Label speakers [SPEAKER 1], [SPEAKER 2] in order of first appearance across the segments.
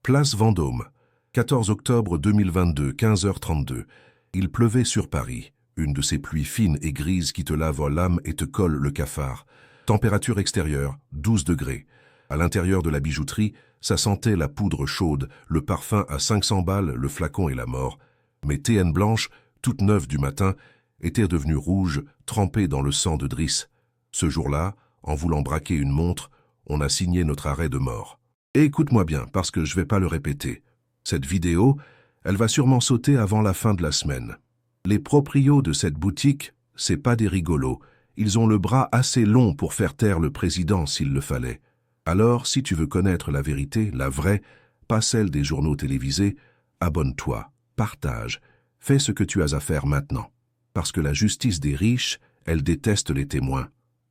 [SPEAKER 1] Place Vendôme, 14 octobre 2022, 15h32. Il pleuvait sur Paris, une de ces pluies fines et grises qui te lavent l'âme et te collent le cafard. Température extérieure, 12 degrés. À l'intérieur de la bijouterie, ça sentait la poudre chaude, le parfum à 500 balles, le flacon et la mort. Mes TN blanches, toutes neuves du matin, étaient devenues rouges, trempées dans le sang de Driss. Ce jour-là, en voulant braquer une montre, on a signé notre arrêt de mort. Et écoute-moi bien, parce que je vais pas le répéter. Cette vidéo, elle va sûrement sauter avant la fin de la semaine. Les proprios de cette boutique, c'est pas des rigolos. Ils ont le bras assez long pour faire taire le président s'il le fallait. Alors, si tu veux connaître la vérité, la vraie, pas celle des journaux télévisés, abonne-toi, partage, fais ce que tu as à faire maintenant. Parce que la justice des riches, elle déteste les témoins.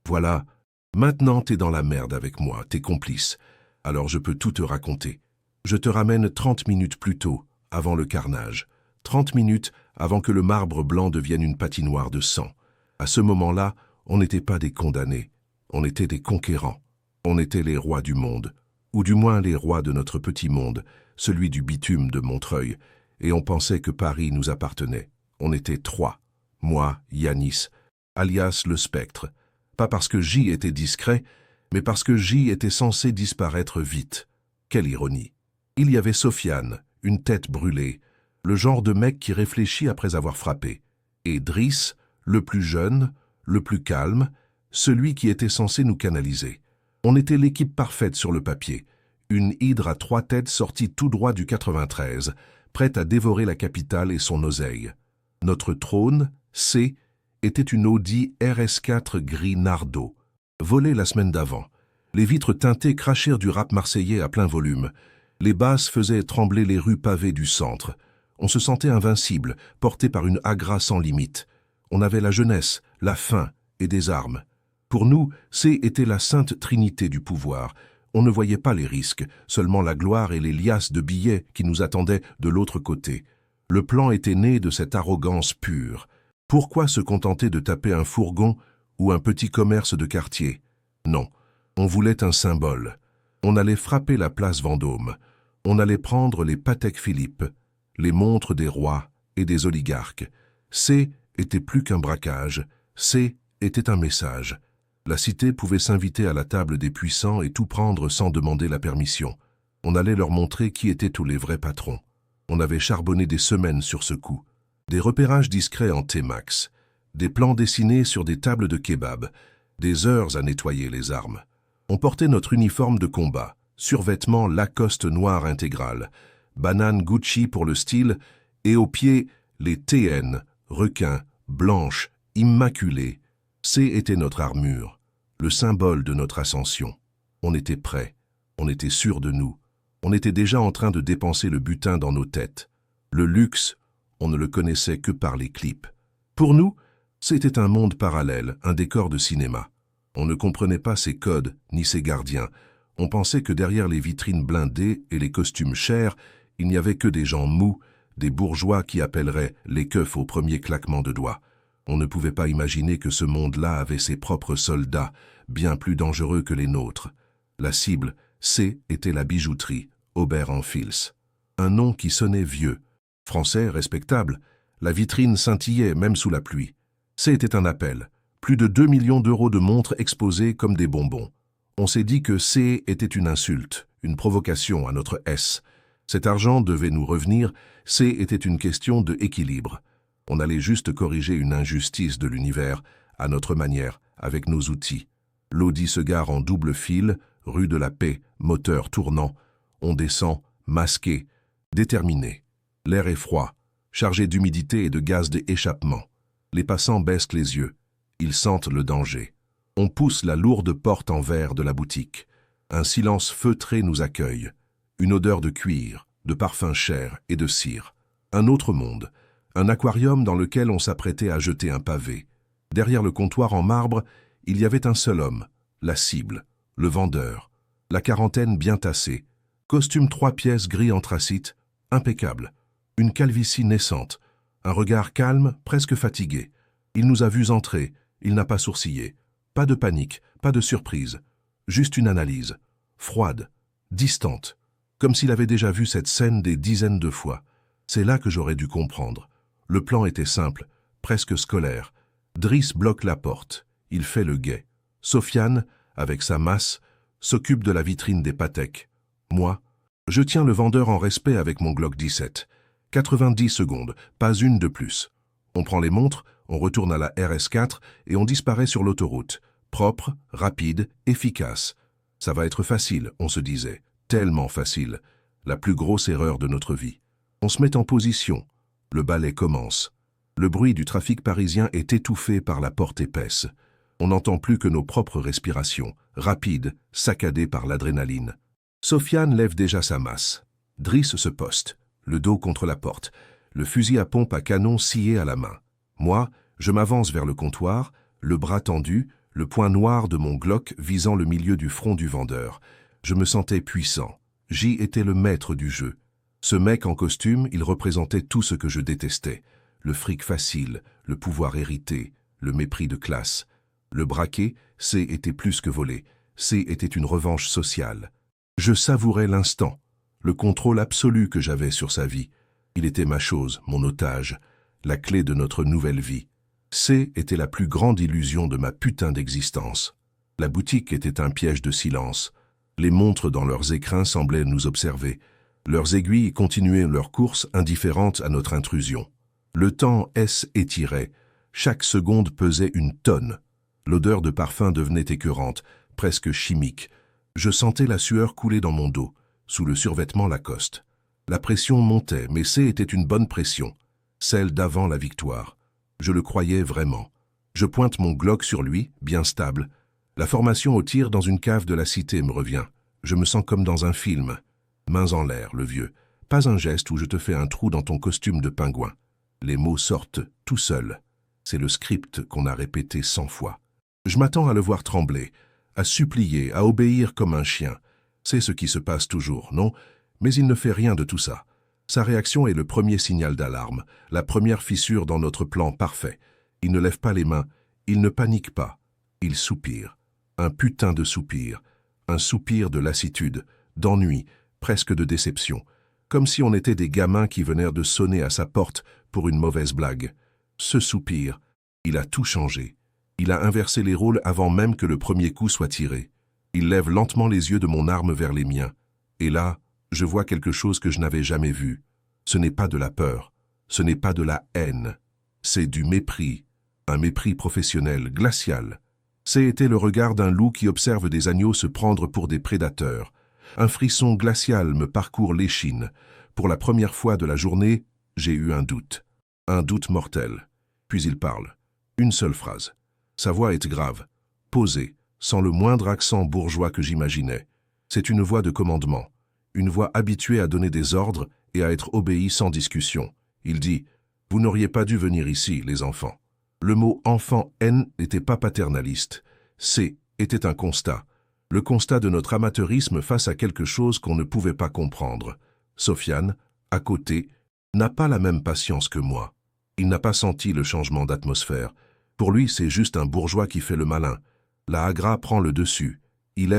[SPEAKER 1] Voilà, maintenant t'es dans la merde avec moi, t'es complice. Alors je peux tout te raconter. Je te ramène 30 minutes plus tôt, avant le carnage. 30 minutes avant que le marbre blanc devienne une patinoire de sang. À ce moment-là, on n'était pas des condamnés. On était des conquérants. On était les rois du monde. Ou du moins les rois de notre petit monde, celui du bitume de Montreuil. Et on pensait que Paris nous appartenait. On était trois. Moi, Yanis, alias le Spectre. Pas parce que J était discret, mais parce que J était censé disparaître vite. Quelle ironie. Il y avait Sofiane, une tête brûlée, le genre de mec qui réfléchit après avoir frappé. Et Driss, le plus jeune, le plus calme, celui qui était censé nous canaliser. On était l'équipe parfaite sur le papier, une hydre à 3 têtes sortie tout droit du 93, prête à dévorer la capitale et son oseille. Notre trône, C, était une Audi RS4 gris Nardo, volée la semaine d'avant. Les vitres teintées crachèrent du rap marseillais à plein volume. Les basses faisaient trembler les rues pavées du centre. On se sentait invincible, porté par une agra sans limite. On avait la jeunesse, la faim et des armes. Pour nous, C était la sainte trinité du pouvoir. On ne voyait pas les risques, seulement la gloire et les liasses de billets qui nous attendaient de l'autre côté. Le plan était né de cette arrogance pure. Pourquoi se contenter de taper un fourgon ou un petit commerce de quartier? Non, on voulait un symbole. On allait frapper la place Vendôme. On allait prendre les Patek Philippe, les montres des rois et des oligarques. C était plus qu'un braquage, C était un message. La cité pouvait s'inviter à la table des puissants et tout prendre sans demander la permission. On allait leur montrer qui étaient tous les vrais patrons. On avait charbonné des semaines sur ce coup. Des repérages discrets en T-Max, des plans dessinés sur des tables de kebab, des heures à nettoyer les armes. On portait notre uniforme de combat, survêtement Lacoste noir intégral, banane Gucci pour le style, et aux pieds les TN, requins, blanches, immaculées. C était notre armure, le symbole de notre ascension. On était prêts, on était sûrs de nous, on était déjà en train de dépenser le butin dans nos têtes. Le luxe, on ne le connaissait que par les clips. Pour nous, c'était un monde parallèle, un décor de cinéma. On ne comprenait pas ses codes ni ses gardiens. On pensait que derrière les vitrines blindées et les costumes chers, il n'y avait que des gens mous, des bourgeois qui appelleraient les keufs au premier claquement de doigts. On ne pouvait pas imaginer que ce monde-là avait ses propres soldats, bien plus dangereux que les nôtres. La cible, C, était la bijouterie, Aubert en Fils. Un nom qui sonnait vieux. Français, respectable, la vitrine scintillait même sous la pluie. C était un appel. Plus de 2 millions d'euros de montres exposées comme des bonbons. On s'est dit que C était une insulte, une provocation à notre S. Cet argent devait nous revenir, C était une question de équilibre. On allait juste corriger une injustice de l'univers, à notre manière, avec nos outils. L'Audi se gare en double fil, rue de la Paix, moteur tournant. On descend, masqué, déterminé. L'air est froid, chargé d'humidité et de gaz d'échappement. Les passants baissent les yeux. Ils sentent le danger. On pousse la lourde porte en verre de la boutique. Un silence feutré nous accueille. Une odeur de cuir, de parfum cher et de cire. Un autre monde. Un aquarium dans lequel on s'apprêtait à jeter un pavé. Derrière le comptoir en marbre, il y avait un seul homme, la cible, le vendeur. La quarantaine bien tassée. Costume 3 pièces gris anthracite, impeccable. Une calvitie naissante. Un regard calme, presque fatigué. Il nous a vus entrer, il n'a pas sourcillé. Pas de panique, pas de surprise. Juste une analyse. Froide, distante. comme s'il avait déjà vu cette scène des dizaines de fois. C'est là que j'aurais dû comprendre. Le plan était simple, presque scolaire. Driss bloque la porte. Il fait le guet. Sofiane, avec sa masse, s'occupe de la vitrine des Patek. Moi, je tiens le vendeur en respect avec mon Glock 17. 90 secondes, pas une de plus. On prend les montres, on retourne à la RS4 et on disparaît sur l'autoroute. Propre, rapide, efficace. Ça va être facile, on se disait. Tellement facile. La plus grosse erreur de notre vie. On se met en position. Le ballet commence. Le bruit du trafic parisien est étouffé par la porte épaisse. On n'entend plus que nos propres respirations, rapides, saccadées par l'adrénaline. Sofiane lève déjà sa masse. Driss se poste, le dos contre la porte, le fusil à pompe à canon scié à la main. Moi, je m'avance vers le comptoir, le bras tendu, le poing noir de mon Glock visant le milieu du front du vendeur. Je me sentais puissant. J'y étais le maître du jeu. Ce mec en costume, il représentait tout ce que je détestais. Le fric facile, le pouvoir hérité, le mépris de classe. Le braquer, était plus que voler. Était une revanche sociale. Je savourais l'instant, le contrôle absolu que j'avais sur sa vie. Il était ma chose, mon otage, la clé de notre nouvelle vie. Était la plus grande illusion de ma putain d'existence. La boutique était un piège de silence. Les montres dans leurs écrins semblaient nous observer. Leurs aiguilles continuaient leur course indifférentes à notre intrusion. Le temps étirait. Chaque seconde pesait une tonne. L'odeur de parfum devenait écœurante, presque chimique. Je sentais la sueur couler dans mon dos, sous le survêtement Lacoste. La pression montait, mais était une bonne pression, celle d'avant la victoire. Je le croyais vraiment. Je pointe mon Glock sur lui, bien stable. La formation au tir dans une cave de la cité me revient. Je me sens comme dans un film. Mains en l'air, le vieux. Pas un geste où je te fais un trou dans ton costume de pingouin. Les mots sortent tout seuls. C'est le script qu'on a répété 100 fois. Je m'attends à le voir trembler, à supplier, à obéir comme un chien. C'est ce qui se passe toujours, non? Mais il ne fait rien de tout ça. Sa réaction est le premier signal d'alarme, la première fissure dans notre plan parfait. Il ne lève pas les mains, il ne panique pas. Il soupire. Un putain de soupir. Un soupir de lassitude, d'ennui, presque de déception. Comme si on était des gamins qui venaient de sonner à sa porte pour une mauvaise blague. Ce soupir, il a tout changé. Il a inversé les rôles avant même que le premier coup soit tiré. Il lève lentement les yeux de mon arme vers les miens. Et là, je vois quelque chose que je n'avais jamais vu. Ce n'est pas de la peur, ce n'est pas de la haine. C'est du mépris, un mépris professionnel, glacial. C'était le regard d'un loup qui observe des agneaux se prendre pour des prédateurs. Un frisson glacial me parcourt l'échine. Pour la première fois de la journée, j'ai eu un doute mortel. Puis il parle. Une seule phrase. Sa voix est grave, posée, sans le moindre accent bourgeois que j'imaginais. C'est une voix de commandement, une voix habituée à donner des ordres et à être obéie sans discussion. Il dit « Vous n'auriez pas dû venir ici, les enfants ». Le mot « enfant » n'était pas paternaliste. Était un constat. Le constat de notre amateurisme face à quelque chose qu'on ne pouvait pas comprendre. Sofiane, à côté, n'a pas la même patience que moi. Il n'a pas senti le changement d'atmosphère. Pour lui, c'est juste un bourgeois qui fait le malin. La Agra prend le dessus. Il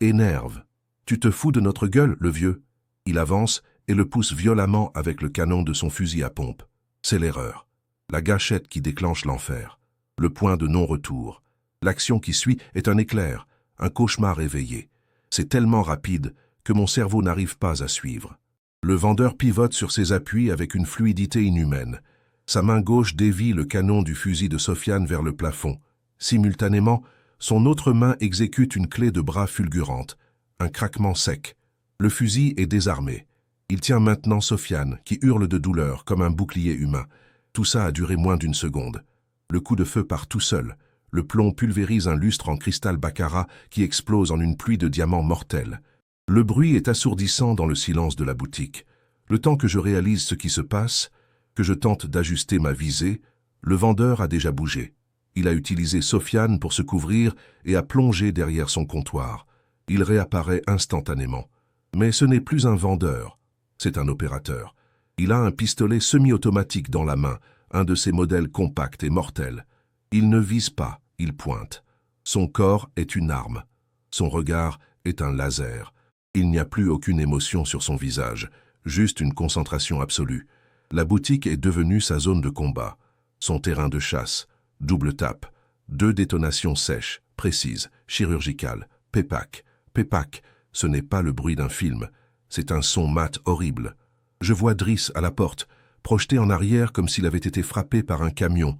[SPEAKER 1] énerve. Tu te fous de notre gueule, le vieux. Il avance et le pousse violemment avec le canon de son fusil à pompe. C'est l'erreur. La gâchette qui déclenche l'enfer. Le point de non-retour. L'action qui suit est un éclair, un cauchemar éveillé. C'est tellement rapide que mon cerveau n'arrive pas à suivre. Le vendeur pivote sur ses appuis avec une fluidité inhumaine. Sa main gauche dévie le canon du fusil de Sofiane vers le plafond. Simultanément, son autre main exécute une clé de bras fulgurante. Un craquement sec. Le fusil est désarmé. Il tient maintenant Sofiane, qui hurle de douleur comme un bouclier humain. Tout ça a duré moins d'une seconde. Le coup de feu part tout seul. Le plomb pulvérise un lustre en cristal baccarat qui explose en une pluie de diamants mortels. Le bruit est assourdissant dans le silence de la boutique. Le temps que je réalise ce qui se passe, que je tente d'ajuster ma visée, le vendeur a déjà bougé. Il a utilisé Sofiane pour se couvrir et a plongé derrière son comptoir. Il réapparaît instantanément. Mais ce n'est plus un vendeur, c'est un opérateur. Il a un pistolet semi-automatique dans la main, un de ces modèles compacts et mortels. Il ne vise pas, il pointe. Son corps est une arme. Son regard est un laser. Il n'y a plus aucune émotion sur son visage, juste une concentration absolue. La boutique est devenue sa zone de combat, son terrain de chasse. Double tape, 2 détonations sèches, précises, chirurgicales. Pépac, pépac, ce n'est pas le bruit d'un film, c'est un son mat horrible. Je vois Driss à la porte, projeté en arrière comme s'il avait été frappé par un camion.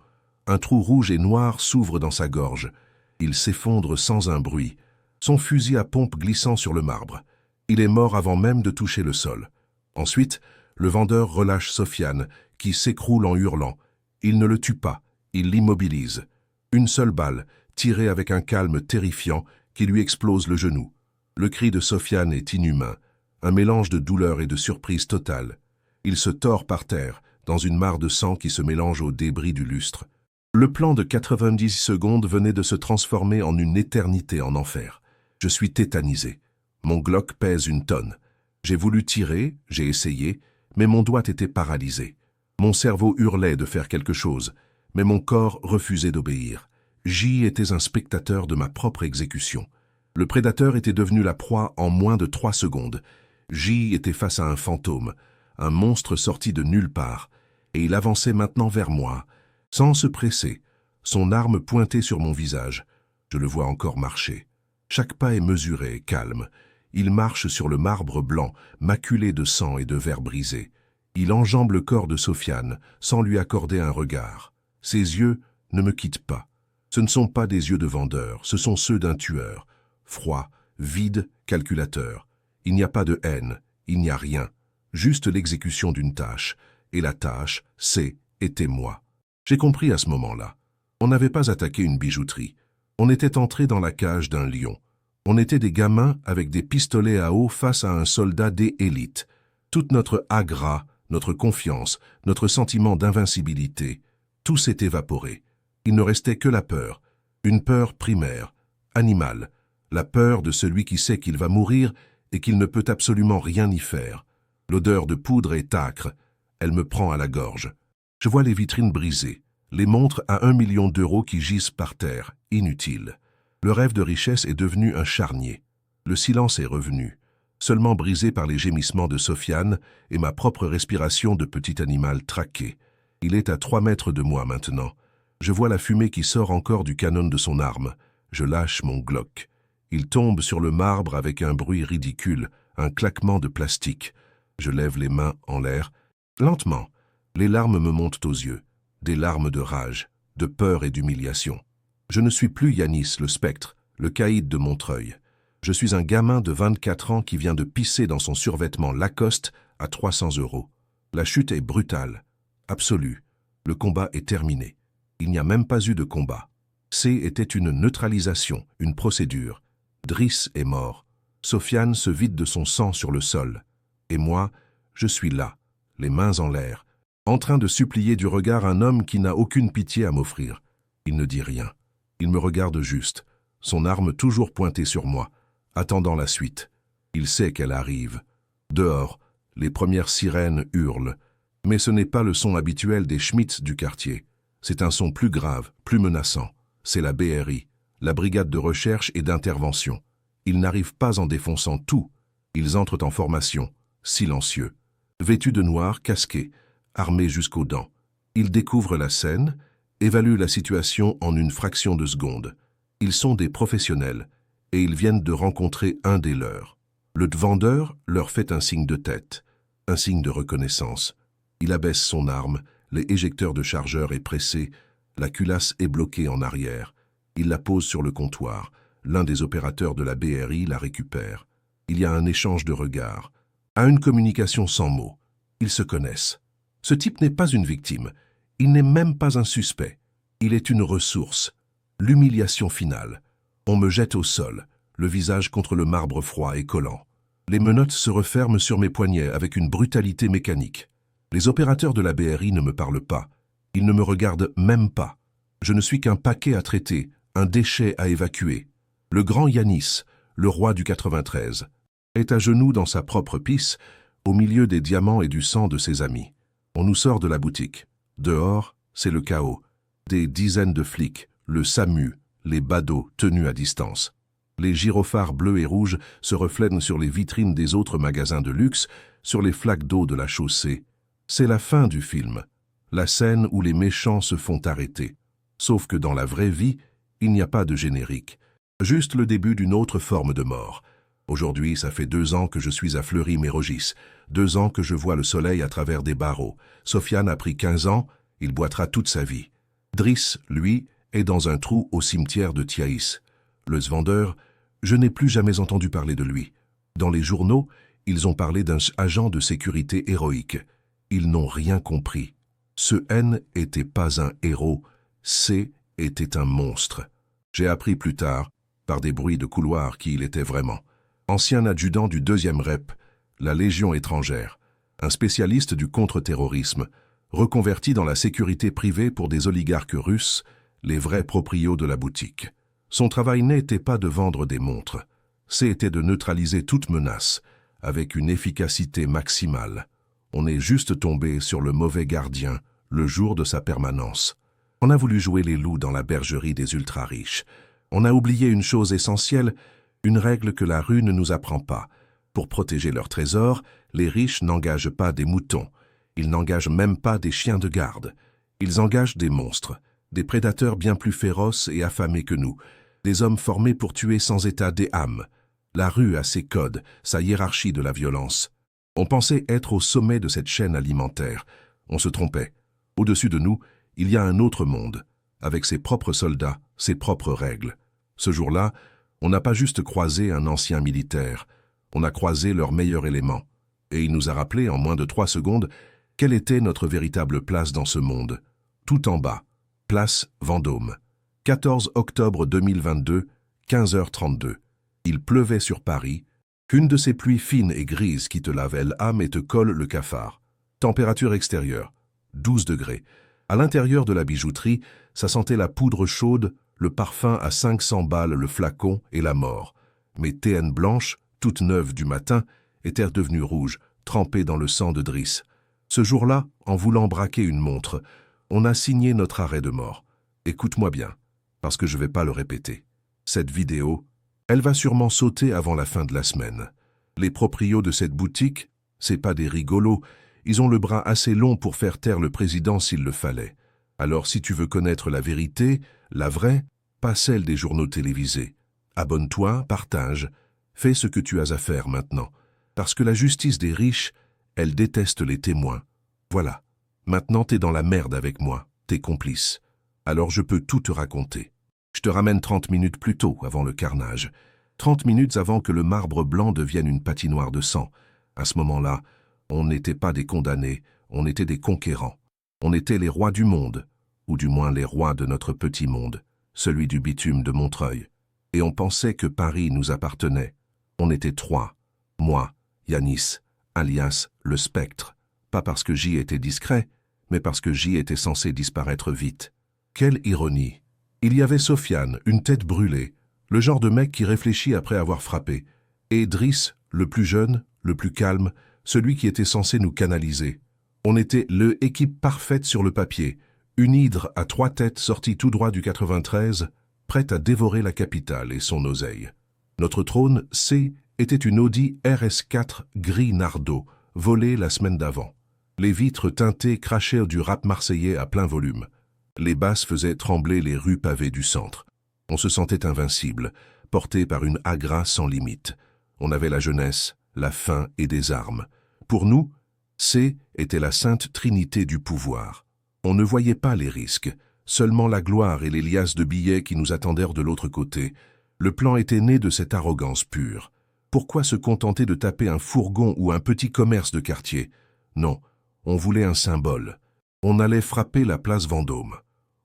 [SPEAKER 1] Un trou rouge et noir s'ouvre dans sa gorge. Il s'effondre sans un bruit, son fusil à pompe glissant sur le marbre. Il est mort avant même de toucher le sol. Ensuite, le vendeur relâche Sofiane, qui s'écroule en hurlant. Il ne le tue pas, il l'immobilise. Une seule balle, tirée avec un calme terrifiant, qui lui explose le genou. Le cri de Sofiane est inhumain, un mélange de douleur et de surprise totale. Il se tord par terre, dans une mare de sang qui se mélange aux débris du lustre. Le plan de 90 secondes venait de se transformer en une éternité en enfer. Je suis tétanisé. Mon Glock pèse 1 tonne. J'ai voulu tirer, j'ai essayé, mais mon doigt était paralysé. Mon cerveau hurlait de faire quelque chose, mais mon corps refusait d'obéir. J'y étais un spectateur de ma propre exécution. Le prédateur était devenu la proie en moins de 3 secondes. J'y était face à un fantôme, un monstre sorti de nulle part, et il avançait maintenant vers moi, sans se presser, son arme pointée sur mon visage. Je le vois encore marcher. Chaque pas est mesuré, calme. Il marche sur le marbre blanc, maculé de sang et de verre brisé. Il enjambe le corps de Sofiane, sans lui accorder un regard. Ses yeux ne me quittent pas. Ce ne sont pas des yeux de vendeur, ce sont ceux d'un tueur. Froid, vide, calculateur. Il n'y a pas de haine, il n'y a rien. Juste l'exécution d'une tâche. Et la tâche, était moi. J'ai compris à ce moment-là. On n'avait pas attaqué une bijouterie. On était entré dans la cage d'un lion. On était des gamins avec des pistolets à eau face à un soldat d'élite. Toute notre agra, notre confiance, notre sentiment d'invincibilité, tout s'est évaporé. Il ne restait que la peur, une peur primaire, animale, la peur de celui qui sait qu'il va mourir et qu'il ne peut absolument rien y faire. L'odeur de poudre est âcre, elle me prend à la gorge. Je vois les vitrines brisées, les montres à 1 million d'euros qui gisent par terre, inutiles. Le rêve de richesse est devenu un charnier. Le silence est revenu, seulement brisé par les gémissements de Sofiane et ma propre respiration de petit animal traqué. Il est à 3 mètres de moi maintenant. Je vois la fumée qui sort encore du canon de son arme. Je lâche mon Glock. Il tombe sur le marbre avec un bruit ridicule, un claquement de plastique. Je lève les mains en l'air. Lentement, les larmes me montent aux yeux. Des larmes de rage, de peur et d'humiliation. Je ne suis plus Yanis, le spectre, le caïd de Montreuil. Je suis un gamin de 24 ans qui vient de pisser dans son survêtement Lacoste à 300 €. La chute est brutale, absolue. Le combat est terminé. Il n'y a même pas eu de combat. Était une neutralisation, une procédure. Driss est mort. Sofiane se vide de son sang sur le sol. Et moi, je suis là, les mains en l'air, en train de supplier du regard un homme qui n'a aucune pitié à m'offrir. Il ne dit rien. Il me regarde juste, son arme toujours pointée sur moi, attendant la suite. Il sait qu'elle arrive. Dehors, les premières sirènes hurlent. Mais ce n'est pas le son habituel des Schmitz du quartier. C'est un son plus grave, plus menaçant. C'est la BRI, la brigade de recherche et d'intervention. Ils n'arrivent pas en défonçant tout. Ils entrent en formation, silencieux. Vêtus de noir, casqués, armés jusqu'aux dents. Ils découvrent la scène, évaluent la situation en une fraction de seconde. Ils sont des professionnels et ils viennent de rencontrer un des leurs. Le vendeur leur fait un signe de tête, un signe de reconnaissance. Il abaisse son arme, les éjecteurs de chargeur est pressé, la culasse est bloquée en arrière. Il la pose sur le comptoir. L'un des opérateurs de la BRI la récupère. Il y a un échange de regards, à une communication sans mots. Ils se connaissent. Ce type n'est pas une victime. Il n'est même pas un suspect. Il est une ressource. L'humiliation finale. On me jette au sol, le visage contre le marbre froid et collant. Les menottes se referment sur mes poignets avec une brutalité mécanique. Les opérateurs de la BRI ne me parlent pas. Ils ne me regardent même pas. Je ne suis qu'un paquet à traiter, un déchet à évacuer. Le grand Yanis, le roi du 93, est à genoux dans sa propre pisse, au milieu des diamants et du sang de ses amis. On nous sort de la boutique. Dehors, c'est le chaos. Des dizaines de flics, le SAMU, les badauds tenus à distance. Les gyrophares bleus et rouges se reflètent sur les vitrines des autres magasins de luxe, sur les flaques d'eau de la chaussée. C'est la fin du film, la scène où les méchants se font arrêter. Sauf que dans la vraie vie, il n'y a pas de générique. Juste le début d'une autre forme de mort. Aujourd'hui, ça fait 2 ans que je suis à Fleury-Mérogis, 2 ans que je vois le soleil à travers des barreaux. Sofiane a pris 15 ans, il boitera toute sa vie. Driss, lui, est dans un trou au cimetière de Thiaïs. Le vendeur, je n'ai plus jamais entendu parler de lui. Dans les journaux, ils ont parlé d'un agent de sécurité héroïque. Ils n'ont rien compris. Ce N n'était pas un héros, C était un monstre. J'ai appris plus tard, par des bruits de couloir, qui il était vraiment. Ancien adjudant du 2e REP, la Légion étrangère, un spécialiste du contre-terrorisme, reconverti dans la sécurité privée pour des oligarques russes, les vrais proprios de la boutique. Son travail n'était pas de vendre des montres, c'était de neutraliser toute menace, avec une efficacité maximale. On est juste tombé sur le mauvais gardien le jour de sa permanence. On a voulu jouer les loups dans la bergerie des ultra-riches. On a oublié une chose essentielle, une règle que la rue ne nous apprend pas. Pour protéger leurs trésors, les riches n'engagent pas des moutons. Ils n'engagent même pas des chiens de garde. Ils engagent des monstres, des prédateurs bien plus féroces et affamés que nous, des hommes formés pour tuer sans état d'âme. La rue a ses codes, sa hiérarchie de la violence. On pensait être au sommet de cette chaîne alimentaire. On se trompait. Au-dessus de nous, il y a un autre monde, avec ses propres soldats, ses propres règles. Ce jour-là, on n'a pas juste croisé un ancien militaire, on a croisé leur meilleur élément. Et il nous a rappelé en moins de 3 secondes quelle était notre véritable place dans ce monde. Tout en bas, place Vendôme. 14 octobre 2022, 15h32. Il pleuvait sur Paris, une de ces pluies fines et grises qui te lavent l'âme et te collent le cafard. Température extérieure, 12 degrés. À l'intérieur de la bijouterie, ça sentait la poudre chaude, le parfum à 500 balles, le flacon et la mort. Mes TN blanches, toutes neuves du matin, étaient devenues rouges, trempées dans le sang de Driss. Ce jour-là, en voulant braquer une montre, on a signé notre arrêt de mort. Écoute-moi bien, parce que je ne vais pas le répéter. Cette vidéo, elle va sûrement sauter avant la fin de la semaine. Les proprios de cette boutique, c'est pas des rigolos, ils ont le bras assez long pour faire taire le président s'il le fallait. Alors si tu veux connaître la vérité, la vraie, pas celle des journaux télévisés, abonne-toi, partage, fais ce que tu as à faire maintenant. Parce que la justice des riches, elle déteste les témoins. Voilà, maintenant t'es dans la merde avec moi, t'es complice. Alors je peux tout te raconter. Je te ramène 30 minutes plus tôt avant le carnage. 30 minutes avant que le marbre blanc devienne une patinoire de sang. À ce moment-là, on n'était pas des condamnés, on était des conquérants. On était les rois du monde, ou du moins les rois de notre petit monde, celui du bitume de Montreuil. Et on pensait que Paris nous appartenait. On était 3. Moi, Yanis, alias le Spectre. Pas parce que J était discret, mais parce que J était censé disparaître vite. Quelle ironie! Il y avait Sofiane, une tête brûlée, le genre de mec qui réfléchit après avoir frappé, et Driss, le plus jeune, le plus calme, celui qui était censé nous canaliser. On était l'équipe parfaite sur le papier, une hydre à 3 têtes sortie tout droit du 93, prête à dévorer la capitale et son oseille. Notre trône, C, était une Audi RS4 gris nardo, volée la semaine d'avant. Les vitres teintées crachaient du rap marseillais à plein volume. Les basses faisaient trembler les rues pavées du centre. On se sentait invincible, porté par une agra sans limite. On avait la jeunesse, la faim et des armes. Pour nous, C était la sainte trinité du pouvoir. On ne voyait pas les risques, seulement la gloire et les liasses de billets qui nous attendèrent de l'autre côté. Le plan était né de cette arrogance pure. Pourquoi se contenter de taper un fourgon ou un petit commerce de quartier? Non, on voulait un symbole. On allait frapper la place Vendôme.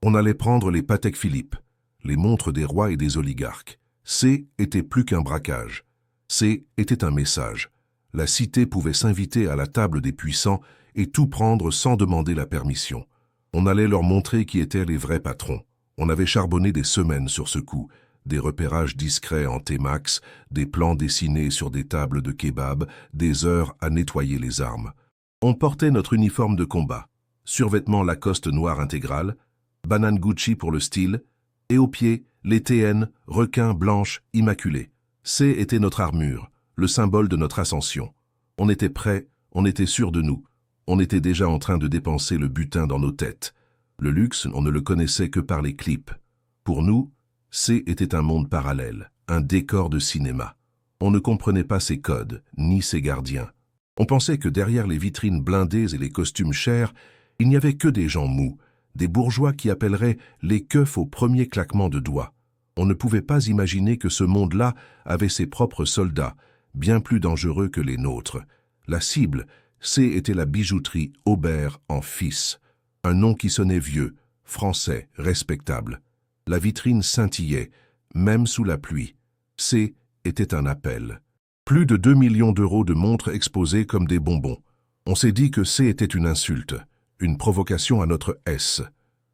[SPEAKER 1] On allait prendre les Patek Philippe, les montres des rois et des oligarques. C était plus qu'un braquage. C était un message. La cité pouvait s'inviter à la table des puissants et tout prendre sans demander la permission. On allait leur montrer qui étaient les vrais patrons. On avait charbonné des semaines sur ce coup, des repérages discrets en T-Max, des plans dessinés sur des tables de kebab, des heures à nettoyer les armes. On portait notre uniforme de combat, survêtement Lacoste noir intégral, banane Gucci pour le style, et aux pieds, Les TN, requins blanches, immaculés. C était notre armure, le symbole de notre ascension. On était prêts, on était sûr de nous. On était déjà en train de dépenser le butin dans nos têtes. Le luxe, on ne le connaissait que par les clips. Pour nous, C était un monde parallèle, un décor de cinéma. On ne comprenait pas ses codes, ni ses gardiens. On pensait que derrière les vitrines blindées et les costumes chers, il n'y avait que des gens mous, des bourgeois qui appelleraient les keufs au premier claquement de doigts. On ne pouvait pas imaginer que ce monde-là avait ses propres soldats, bien plus dangereux que les nôtres. La cible, C était la bijouterie Aubert en fils. Un nom qui sonnait vieux, français, respectable. La vitrine scintillait, même sous la pluie. C était un appel. Plus de 2 millions d'euros de montres exposées comme des bonbons. On s'est dit que C était une insulte, une provocation à notre S.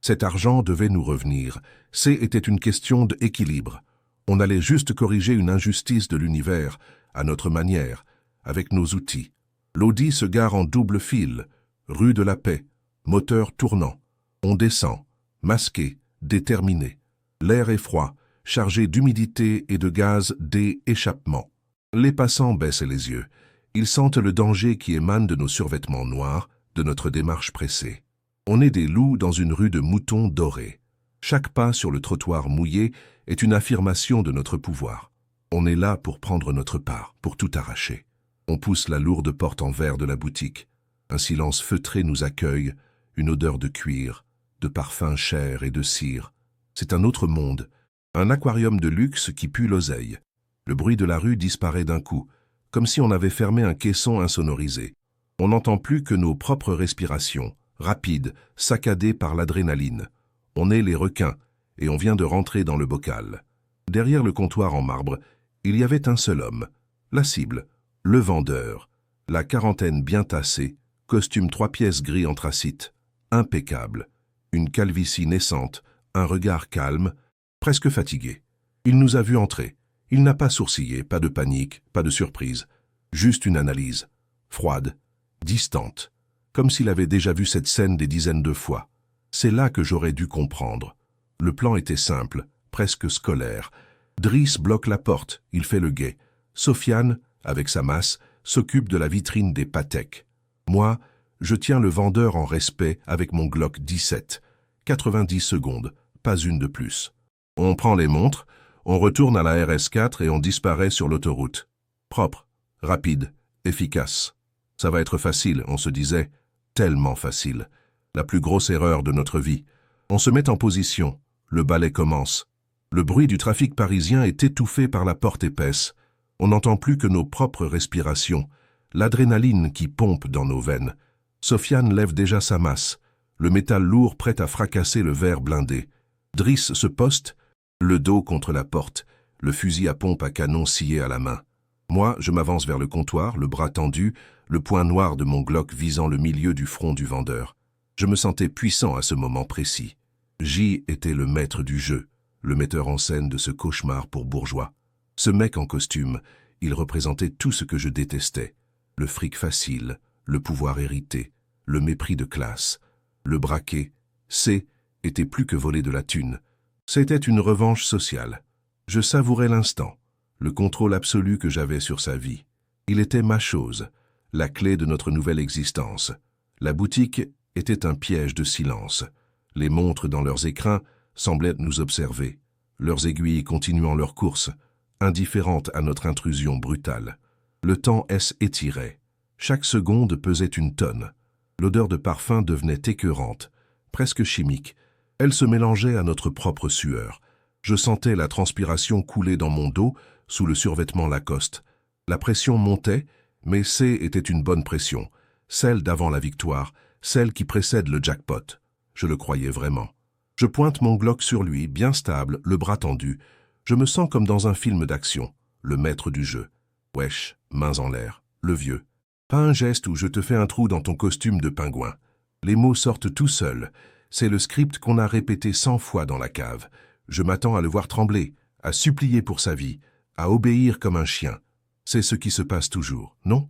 [SPEAKER 1] Cet argent devait nous revenir. C était une question d'équilibre. On allait juste corriger une injustice de l'univers, à notre manière, avec nos outils. L'Audi se gare en double fil, rue de la Paix, moteur tournant. On descend, masqué, déterminé. L'air est froid, chargé d'humidité et de gaz d'échappement. Les passants baissent les yeux. Ils sentent le danger qui émane de nos survêtements noirs, de notre démarche pressée. On est des loups dans une rue de moutons dorés. Chaque pas sur le trottoir mouillé est une affirmation de notre pouvoir. On est là pour prendre notre part, pour tout arracher. On pousse la lourde porte en verre de la boutique. Un silence feutré nous accueille, une odeur de cuir, de parfum cher et de cire. C'est un autre monde, un aquarium de luxe qui pue l'oseille. Le bruit de la rue disparaît d'un coup, comme si on avait fermé un caisson insonorisé. On n'entend plus que nos propres respirations, rapides, saccadées par l'adrénaline. On est les requins, et on vient de rentrer dans le bocal. Derrière le comptoir en marbre, il y avait un seul homme, la cible, le vendeur, la quarantaine bien tassée, costume 3 pièces gris anthracite, impeccable, une calvitie naissante, un regard calme, presque fatigué. Il nous a vus entrer. Il n'a pas sourcillé, pas de panique, pas de surprise, juste une analyse, froide, distante, comme s'il avait déjà vu cette scène des dizaines de fois. C'est là que j'aurais dû comprendre. Le plan était simple, presque scolaire. Driss bloque la porte, il fait le guet. Sofiane, avec sa masse, s'occupe de la vitrine des Patek. Moi, je tiens le vendeur en respect avec mon Glock 17. 90 secondes, pas une de plus. On prend les montres, on retourne à la RS4 et on disparaît sur l'autoroute. Propre, rapide, efficace. Ça va être facile, on se disait, tellement facile. La plus grosse erreur de notre vie. On se met en position, le ballet commence. Le bruit du trafic parisien est étouffé par la porte épaisse. On n'entend plus que nos propres respirations, l'adrénaline qui pompe dans nos veines. Sofiane lève déjà sa masse, le métal lourd prêt à fracasser le verre blindé. Driss se poste, le dos contre la porte, le fusil à pompe à canon scié à la main. Moi, je m'avance vers le comptoir, le bras tendu, le poing noir de mon Glock visant le milieu du front du vendeur. Je me sentais puissant à ce moment précis. J était le maître du jeu, le metteur en scène de ce cauchemar pour bourgeois. Ce mec en costume, il représentait tout ce que je détestais. Le fric facile, le pouvoir hérité, le mépris de classe, le braquet. C était plus que voler de la thune. C'était une revanche sociale. Je savourais l'instant, le contrôle absolu que j'avais sur sa vie. Il était ma chose, la clé de notre nouvelle existence. La boutique était un piège de silence. Les montres dans leurs écrins semblaient nous observer, leurs aiguilles continuant leur course, indifférentes à notre intrusion brutale. Le temps s'étirait. Chaque seconde pesait une tonne. L'odeur de parfum devenait écœurante, presque chimique. Elle se mélangeait à notre propre sueur. Je sentais la transpiration couler dans mon dos sous le survêtement Lacoste. La pression montait, mais C était une bonne pression, celle d'avant la victoire, celle qui précède le jackpot. Je le croyais vraiment. Je pointe mon Glock sur lui, bien stable, le bras tendu. Je me sens comme dans un film d'action, le maître du jeu. Wesh, mains en l'air, le vieux. Pas un geste où je te fais un trou dans ton costume de pingouin. Les mots sortent tout seuls. C'est le script qu'on a répété 100 fois dans la cave. Je m'attends à le voir trembler, à supplier pour sa vie, à obéir comme un chien. C'est ce qui se passe toujours, non?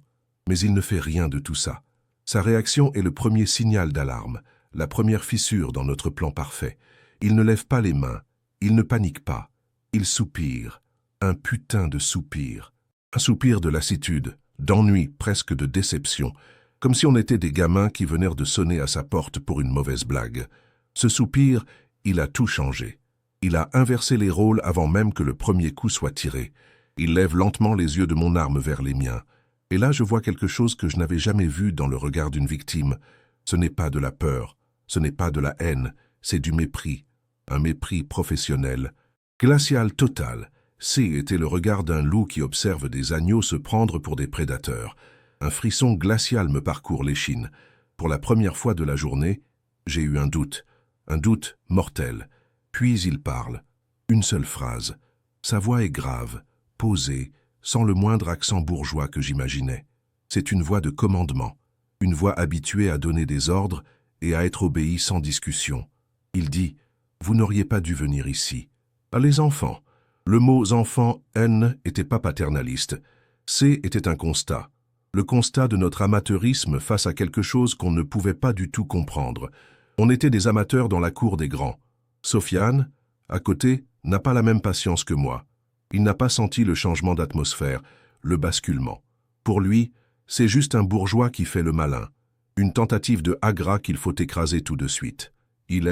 [SPEAKER 1] Mais il ne fait rien de tout ça. Sa réaction est le premier signal d'alarme, la première fissure dans notre plan parfait. Il ne lève pas les mains, Il ne panique pas. Il soupire. Un putain de soupir. Un soupir de lassitude, d'ennui, presque de déception, comme si on était des gamins qui venaient de sonner à sa porte pour une mauvaise blague. Ce soupir, il a tout changé. Il a inversé les rôles avant même que le premier coup soit tiré. Il lève lentement les yeux de mon arme vers les miens. Et là, je vois quelque chose que je n'avais jamais vu dans le regard d'une victime. Ce n'est pas de la peur, ce n'est pas de la haine, c'est du mépris. Un mépris professionnel. Glacial total. Était le regard d'un loup qui observe des agneaux se prendre pour des prédateurs. Un frisson glacial me parcourt l'échine. Pour la première fois de la journée, j'ai eu un doute mortel. Puis il parle. Une seule phrase. Sa voix est grave, posée, sans le moindre accent bourgeois que j'imaginais. C'est une voix de commandement, une voix habituée à donner des ordres et à être obéie sans discussion. Il dit « Vous n'auriez pas dû venir ici. » Les enfants. Le mot « enfant » n'était pas paternaliste. Était un constat. Le constat de notre amateurisme face à quelque chose qu'on ne pouvait pas du tout comprendre. On était des amateurs dans la cour des grands. Sofiane, à côté, n'a pas la même patience que moi. Il n'a pas senti le changement d'atmosphère, le basculement. Pour lui, c'est juste un bourgeois qui fait le malin. Une tentative de agra qu'il faut écraser tout de suite. Il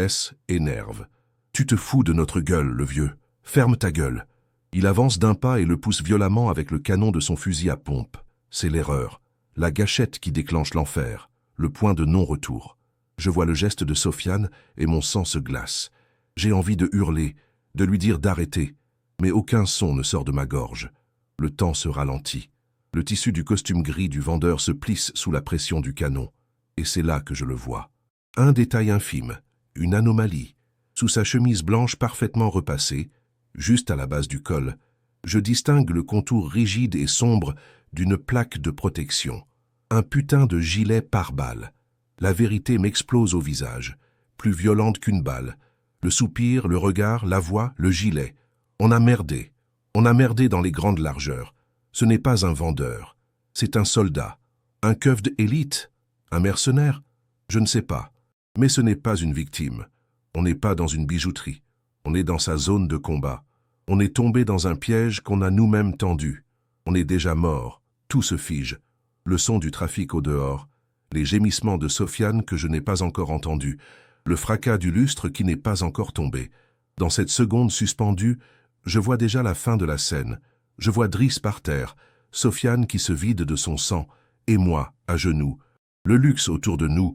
[SPEAKER 1] énerve. « Tu te fous de notre gueule, le vieux. Ferme ta gueule. » Il avance d'un pas et le pousse violemment avec le canon de son fusil à pompe. C'est l'erreur. La gâchette qui déclenche l'enfer. Le point de non-retour. Je vois le geste de Sofiane et mon sang se glace. J'ai envie de hurler, de lui dire d'arrêter. Mais aucun son ne sort de ma gorge. Le temps se ralentit. Le tissu du costume gris du vendeur se plisse sous la pression du canon. Et c'est là que je le vois. Un détail infime, une anomalie. Sous sa chemise blanche parfaitement repassée, juste à la base du col, je distingue le contour rigide et sombre d'une plaque de protection. Un putain de gilet pare-balles. La vérité m'explose au visage, plus violente qu'une balle. Le soupir, le regard, la voix, le gilet. On a merdé. On a merdé dans les grandes largeurs. Ce n'est pas un vendeur. C'est un soldat. Un keuf d'élite. Un mercenaire. Je ne sais pas. Mais ce n'est pas une victime. On n'est pas dans une bijouterie. On est dans sa zone de combat. On est tombé dans un piège qu'on a nous-mêmes tendu. On est déjà mort. Tout se fige. Le son du trafic au dehors. Les gémissements de Sofiane que je n'ai pas encore entendus. Le fracas du lustre qui n'est pas encore tombé. Dans cette seconde suspendue, je vois déjà la fin de la scène. Je vois Driss par terre, Sofiane qui se vide de son sang, et moi, à genoux. Le luxe autour de nous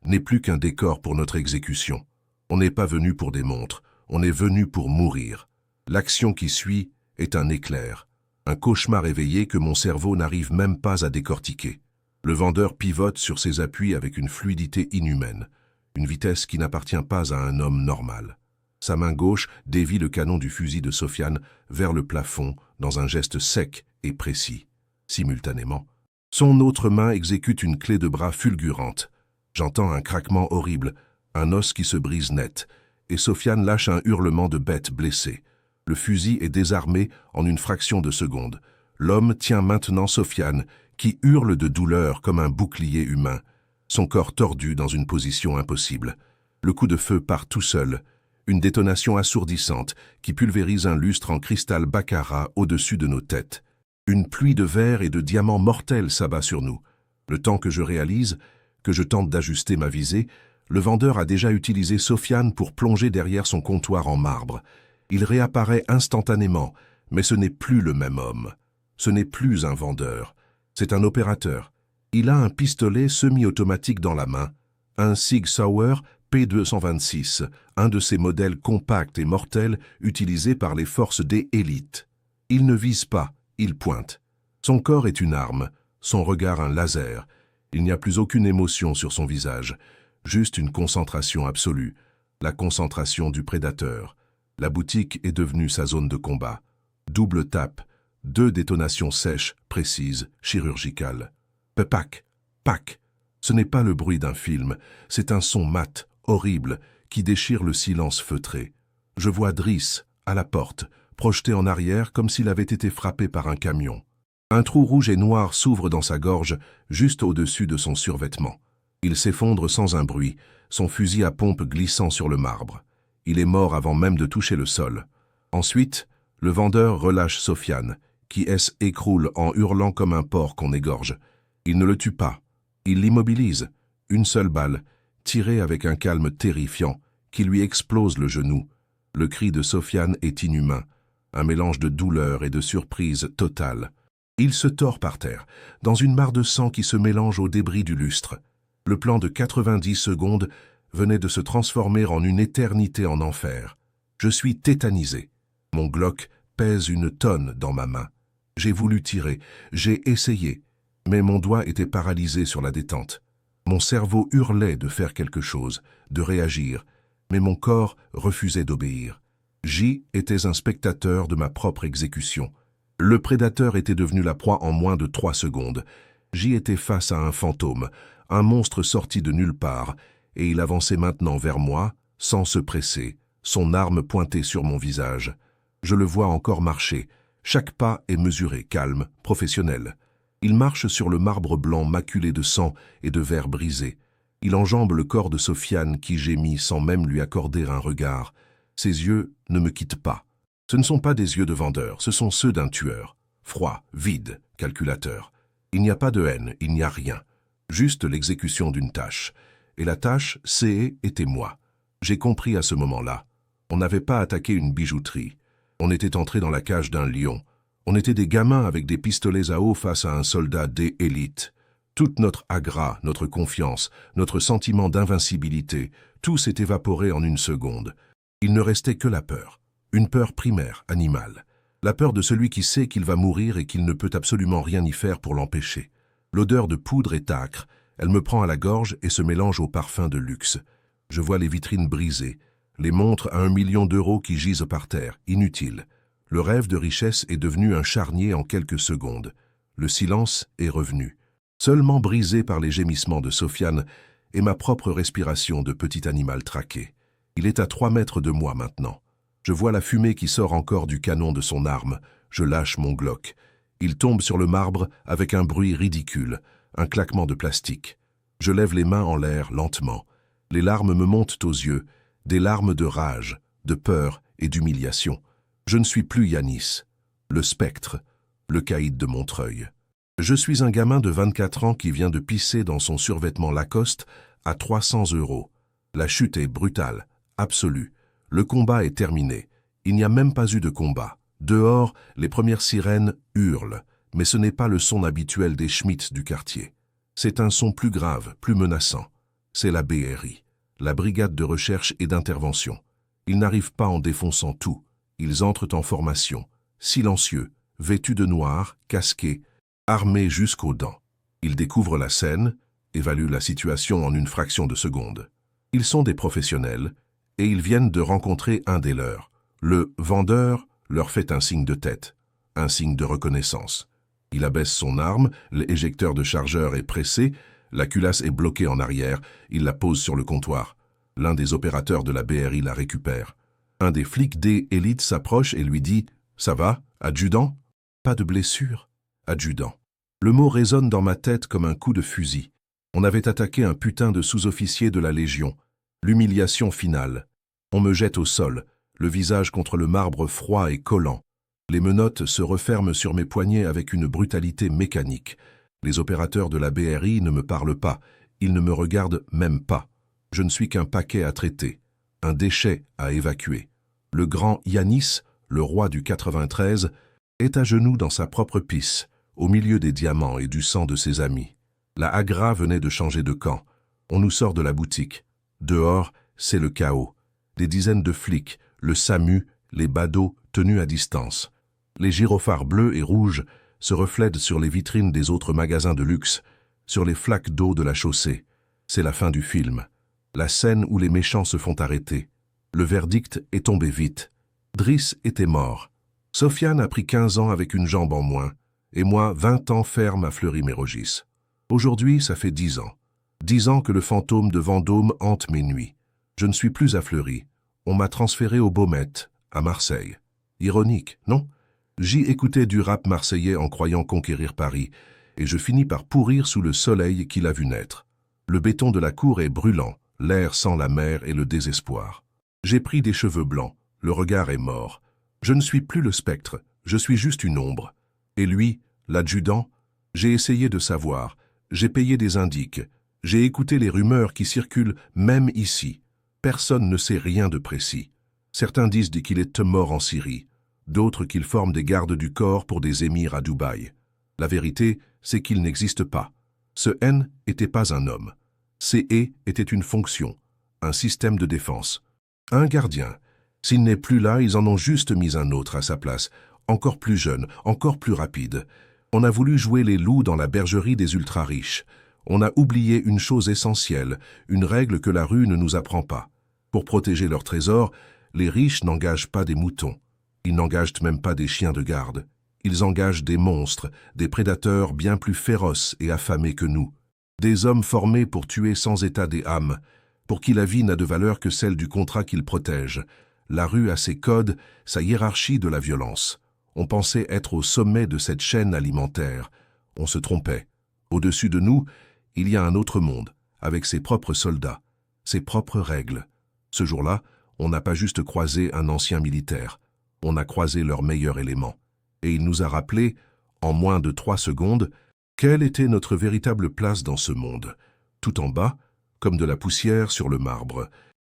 [SPEAKER 1] n'est plus qu'un décor pour notre exécution. On n'est pas venu pour des montres, on est venu pour mourir. L'action qui suit est un éclair, un cauchemar éveillé que mon cerveau n'arrive même pas à décortiquer. Le vendeur pivote sur ses appuis avec une fluidité inhumaine, une vitesse qui n'appartient pas à un homme normal. Sa main gauche dévie le canon du fusil de Sofiane vers le plafond dans un geste sec et précis. Simultanément, son autre main exécute une clé de bras fulgurante. J'entends un craquement horrible, un os qui se brise net, et Sofiane lâche un hurlement de bête blessée. Le fusil est désarmé en une fraction de seconde. L'homme tient maintenant Sofiane, qui hurle de douleur comme un bouclier humain, son corps tordu dans une position impossible. Le coup de feu part tout seul, une détonation assourdissante qui pulvérise un lustre en cristal baccarat au-dessus de nos têtes. Une pluie de verre et de diamants mortels s'abat sur nous. Le temps que je réalise, que je tente d'ajuster ma visée, le vendeur a déjà utilisé Sofiane pour plonger derrière son comptoir en marbre. Il réapparaît instantanément, mais ce n'est plus le même homme. Ce n'est plus un vendeur, c'est un opérateur. Il a un pistolet semi-automatique dans la main, un Sig Sauer P226, un de ces modèles compacts et mortels utilisés par les forces des élites. Il ne vise pas, il pointe. Son corps est une arme, son regard un laser. Il n'y a plus aucune émotion sur son visage, juste une concentration absolue, la concentration du prédateur. La boutique est devenue sa zone de combat. Double tape, 2 détonations sèches, précises, chirurgicales. Pac, pac. Ce n'est pas le bruit d'un film, c'est un son mat, horrible, qui déchire le silence feutré. Je vois Driss, à la porte, projeté en arrière comme s'il avait été frappé par un camion. Un trou rouge et noir s'ouvre dans sa gorge, juste au-dessus de son survêtement. Il s'effondre sans un bruit, son fusil à pompe glissant sur le marbre. Il est mort avant même de toucher le sol. Ensuite, le vendeur relâche Sofiane, qui s'écroule en hurlant comme un porc qu'on égorge. Il ne le tue pas. Il l'immobilise. Une seule balle, tirée avec un calme terrifiant, qui lui explose le genou. Le cri de Sofiane est inhumain, un mélange de douleur et de surprise totale. Il se tord par terre, dans une mare de sang qui se mélange aux débris du lustre. Le plan de 90 secondes venait de se transformer en une éternité en enfer. Je suis tétanisé. Mon Glock pèse une tonne dans ma main. J'ai voulu tirer, j'ai essayé, mais mon doigt était paralysé sur la détente. Mon cerveau hurlait de faire quelque chose, de réagir, mais mon corps refusait d'obéir. J était un spectateur de ma propre exécution. Le prédateur était devenu la proie en moins de 3 secondes. J était face à un fantôme, un monstre sorti de nulle part, et il avançait maintenant vers moi, sans se presser, son arme pointée sur mon visage. Je le vois encore marcher. Chaque pas est mesuré, calme, professionnel. Il marche sur le marbre blanc maculé de sang et de verre brisé. Il enjambe le corps de Sofiane qui gémit sans même lui accorder un regard. Ses yeux ne me quittent pas. Ce ne sont pas des yeux de vendeur, ce sont ceux d'un tueur. Froid, vide, calculateur. Il n'y a pas de haine, il n'y a rien. Juste l'exécution d'une tâche. Et la tâche, était moi. J'ai compris à ce moment-là. On n'avait pas attaqué une bijouterie. On était entré dans la cage d'un lion. On était des gamins avec des pistolets à eau face à un soldat d'élite. Toute notre agra, notre confiance, notre sentiment d'invincibilité, tout s'est évaporé en une seconde. Il ne restait que la peur. Une peur primaire, animale. La peur de celui qui sait qu'il va mourir et qu'il ne peut absolument rien y faire pour l'empêcher. L'odeur de poudre est âcre. Elle me prend à la gorge et se mélange au parfum de luxe. Je vois les vitrines brisées, les montres à 1 million d'euros qui gisent par terre, inutiles. Le rêve de richesse est devenu un charnier en quelques secondes. Le silence est revenu, seulement brisé par les gémissements de Sofiane et ma propre respiration de petit animal traqué. Il est à 3 mètres de moi maintenant. Je vois la fumée qui sort encore du canon de son arme. Je lâche mon Glock. Il tombe sur le marbre avec un bruit ridicule, un claquement de plastique. Je lève les mains en l'air lentement. Les larmes me montent aux yeux, des larmes de rage, de peur et d'humiliation. Je ne suis plus Yanis, le spectre, le caïd de Montreuil. Je suis un gamin de 24 ans qui vient de pisser dans son survêtement Lacoste à 300 €. La chute est brutale, absolue. Le combat est terminé. Il n'y a même pas eu de combat. Dehors, les premières sirènes hurlent, mais ce n'est pas le son habituel des Schmitts du quartier. C'est un son plus grave, plus menaçant. C'est la BRI, la brigade de recherche et d'intervention. Ils n'arrivent pas en défonçant tout. Ils entrent en formation, silencieux, vêtus de noir, casqués, armés jusqu'aux dents. Ils découvrent la scène, évaluent la situation en une fraction de seconde. Ils sont des professionnels et ils viennent de rencontrer un des leurs. Le vendeur leur fait un signe de tête, un signe de reconnaissance. Il abaisse son arme, l'éjecteur de chargeur est pressé, la culasse est bloquée en arrière, il la pose sur le comptoir. L'un des opérateurs de la BRI la récupère. Un des flics d'élite s'approche et lui dit « Ça va, adjudant ?» Pas de blessure, adjudant. Le mot résonne dans ma tête comme un coup de fusil. On avait attaqué un putain de sous-officier de la Légion. L'humiliation finale. On me jette au sol, le visage contre le marbre froid et collant. Les menottes se referment sur mes poignets avec une brutalité mécanique. Les opérateurs de la BRI ne me parlent pas, ils ne me regardent même pas. Je ne suis qu'un paquet à traiter, un déchet à évacuer. Le grand Yanis, le roi du 93, est à genoux dans sa propre pisse, au milieu des diamants et du sang de ses amis. La Agra venait de changer de camp. On nous sort de la boutique. Dehors, c'est le chaos. Des dizaines de flics, le SAMU, les badauds tenus à distance. Les gyrophares bleus et rouges se reflètent sur les vitrines des autres magasins de luxe, sur les flaques d'eau de la chaussée. C'est la fin du film. La scène où les méchants se font arrêter. Le verdict est tombé vite. Driss était mort. Sofiane a pris 15 ans avec une jambe en moins, et moi 20 ans ferme à Fleury-Mérogis. Aujourd'hui, ça fait 10 ans. 10 ans que le fantôme de Vendôme hante mes nuits. Je ne suis plus à Fleury. On m'a transféré au Baumette, à Marseille. Ironique, non? J'y écoutais du rap marseillais en croyant conquérir Paris, et je finis par pourrir sous le soleil qui l'a vu naître. Le béton de la cour est brûlant, l'air sent la mer et le désespoir. J'ai pris des cheveux blancs, le regard est mort. Je ne suis plus le spectre, je suis juste une ombre. Et lui, l'adjudant, j'ai essayé de savoir, j'ai payé des indices, j'ai écouté les rumeurs qui circulent même ici. Personne ne sait rien de précis. Certains disent qu'il est mort en Syrie, d'autres qu'il forme des gardes du corps pour des émirs à Dubaï. La vérité, c'est qu'il n'existe pas. Ce N n'était pas un homme. CE était une fonction, un système de défense. Un gardien. S'il n'est plus là, ils en ont juste mis un autre à sa place, encore plus jeune, encore plus rapide. On a voulu jouer les loups dans la bergerie des ultra-riches. On a oublié une chose essentielle, une règle que la rue ne nous apprend pas. Pour protéger leurs trésors, les riches n'engagent pas des moutons. Ils n'engagent même pas des chiens de garde. Ils engagent des monstres, des prédateurs bien plus féroces et affamés que nous. Des hommes formés pour tuer sans état des âmes, pour qui la vie n'a de valeur que celle du contrat qu'ils protègent. La rue a ses codes, sa hiérarchie de la violence. On pensait être au sommet de cette chaîne alimentaire. On se trompait. Au-dessus de nous, il y a un autre monde, avec ses propres soldats, ses propres règles. Ce jour-là, on n'a pas juste croisé un ancien militaire, on a croisé leur meilleur élément. Et il nous a rappelé, en moins de 3 secondes, quelle était notre véritable place dans ce monde. Tout en bas, comme de la poussière sur le marbre,